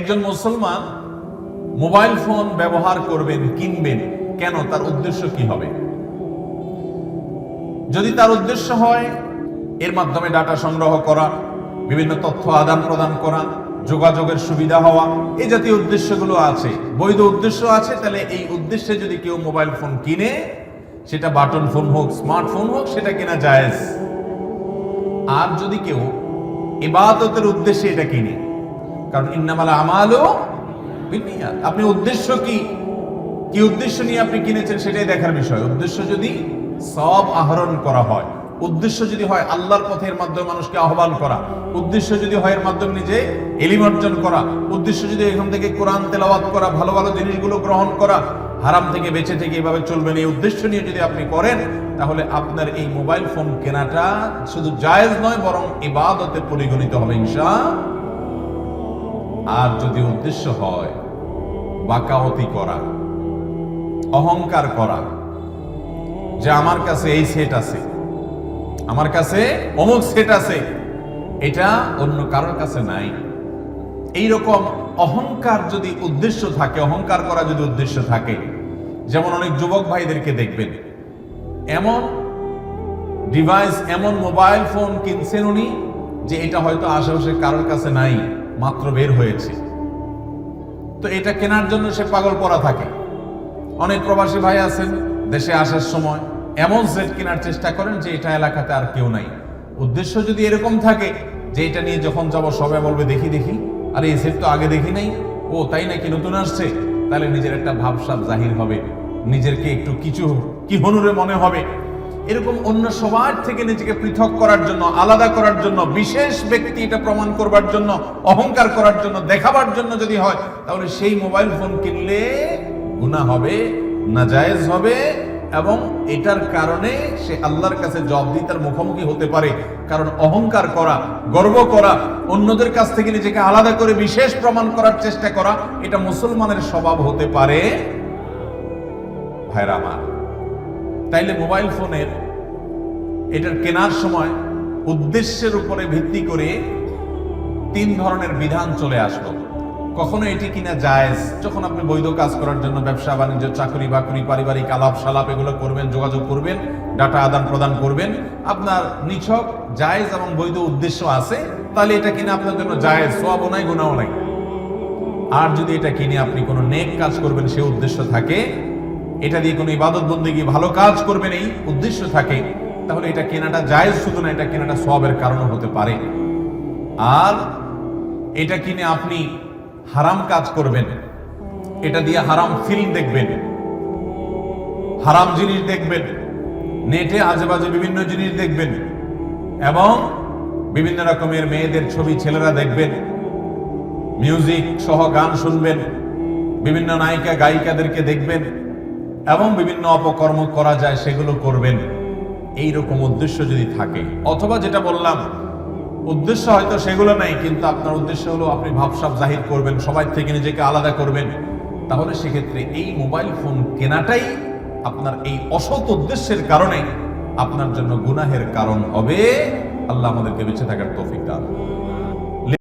একজন মুসলমান mobile phone ব্যবহার করবেন, কিনবেন, কেন? তার উদ্দেশ্য কি হবে? যদি তার উদ্দেশ্য হয় এর মাধ্যমে ডাটা সংগ্রহ করা, বিভিন্ন তথ্য আদান প্রদান করা, যোগাযোগের সুবিধা হওয়া, এই জাতীয় উদ্দেশ্যগুলো আছে, বৈধ উদ্দেশ্য আছে, তাহলে এই উদ্দেশ্যে যদি কেউ মোবাইল ফোন কিনে, সেটা বাটন ফোন হোক, স্মার্টফোন হোক, সেটা কেনা জায়েজ। আর যদি কেউ ইবাদতের উদ্দেশ্যে এটা কিনে, কারণ ইন্নামাল আমালু বিন্নিয়াত, আপনি উদ্দেশ্য কি উদ্দেশ্য নিয়ে আপনি কিনেছেন সেটাই দেখার বিষয়। উদ্দেশ্য যদি সওয়াব আহরণ করা হয়, উদ্দেশ্য যদি হয় আল্লাহর পথের মাধ্যমে মানুষকে আহ্বান করা, উদ্দেশ্য যদি হয় এর মাধ্যমে নিজে ইলম অর্জন করা, উদ্দেশ্য যদি এখান থেকে কোরআন তেলাওয়াত করা, ভালো ভালো জিনিসগুলো গ্রহণ করা, হারাম থেকে বেঁচে থেকে এভাবে চলবেন, এই উদ্দেশ্য নিয়ে যদি আপনি করেন, তাহলে আপনার এই মোবাইল ফোন কেনাটা শুধু জায়েজ নয়, বরং ইবাদতে পরিগণিত হবে ইনশাআল্লাহ। আর যদি উদ্দেশ্য হয় বাকাওয়াতি করা, অহংকার করা, যে আমার কাছে এই সেট আছে, আমার কাছে অমুক সেট আছে, এটা অন্য কারোর কাছে নাই, এইরকম অহংকার যদি উদ্দেশ্য থাকে, অহংকার করা যদি উদ্দেশ্য থাকে, যেমন অনেক যুবক ভাইদেরকে দেখবেন এমন ডিভাইস, এমন মোবাইল ফোন কিনছেন উনি, যে এটা হয়তো আশেপাশে কারোর কাছে নাই, মাত্র বের হয়েছে, তো এটা কেনার জন্য সে পাগল পড়া থাকে। অনেক প্রবাসী ভাই আছেন, দেশে আসার সময় এমন সেট কেনার চেষ্টা করেন যে এটা এলাকাতে আর কেউ নাই। উদ্দেশ্য যদি এরকম থাকে যে এটা নিয়ে যখন যাব সবাই বলবে দেখি, আরে এই সেট তো আগে দেখি নাই, ও তাই নাকি নতুন আসছে, তাহলে নিজের একটা ভাবসাব জাহির হবে, নিজেরকে একটু কিছু কি হনুরে মনে হবে। এরকম অন্য সবার থেকে নিজেকে পৃথক করার জন্য, আলাদা করার জন্য, বিশেষ ব্যক্তি এটা প্রমাণ করবার জন্য, অহংকার করার জন্য, দেখাবার জন্য যদি হয়, তাহলে সেই মোবাইল ফোন কিনলে গুনাহ হবে, নাজায়েজ হবে, এবং এটার কারণে সে আল্লাহর কাছে জবাবদিহিতার মুখোমুখি হতে পারে। কারণ অহংকার করা, গর্ব করা, অন্যদের কাছ থেকে নিজেকে আলাদা করে বিশেষ প্রমাণ করার চেষ্টা করা, এটা মুসলমানের স্বভাব হতে পারে। ভাইরা আমার, তাইলে মোবাইল ফোনের এটার কেনার সময় উদ্দেশ্যের উপরে ভিত্তি করে 3 ধরনের বিধান চলে আসলো। কখনো এটি কিনা জায়েজ, যখন আপনি বৈধ কাজ করার জন্য, ব্যবসা বাণিজ্য, চাকরি বাকরি, পারিবারিক আলাপ সালাপ এগুলো করবেন, যোগাযোগ করবেন, ডাটা আদান প্রদান করবেন, আপনার নিছক জায়েজ এবং বৈধ উদ্দেশ্য আছে, তাহলে এটা কিনা আপনার জন্য জায়েজ, সওয়াবও নাই, গুনাহও নাই। আর যদি এটা কিনে আপনি কোনো নেক কাজ করবেন সে উদ্দেশ্য থাকে, এটা দিয়ে কোনো ইবাদত বন্দেগী ভালো কাজ করবেন এই উদ্দেশ্য থাকে, তাহলে এটা কেনাটা জায়েজ, শুধু না এটা কেনাটা সওয়াবের কারণও হতে পারে। আর এটা কিনে আপনি হারাম কাজ করবেন, এটা দিয়ে হারাম ফিল্ম দেখবেন, হারাম জিনিস দেখবেন, নেটে আজেবাজে বিভিন্ন জিনিস দেখবেন, এবং বিভিন্ন রকমের মেয়েদের ছবি ছেলেরা দেখবেন, মিউজিক সহ গান শুনবেন, বিভিন্ন নায়িকা গায়িকাদেরকে দেখবেন, এবং বিভিন্ন অপকর্ম করা যায় সেগুলো করবেন। এইরকম উদ্দেশ্য যদি থাকে, অথবা যেটা বললাম উদ্দেশ্য হয়তো সেগুলো নাই, কিন্তু আপনার উদ্দেশ্য হলো আপনি ভাবসাব জাহির করবেন, সবাই থেকে নিজেকে আলাদা করবেন, তাহলে সেক্ষেত্রে এই মোবাইল ফোন কেনাটাই আপনার এই অসৎ উদ্দেশ্যের কারণে আপনার জন্য গুনাহের কারণ হবে। আল্লাহ আমাদেরকে বেঁচে থাকার তৌফিক দান।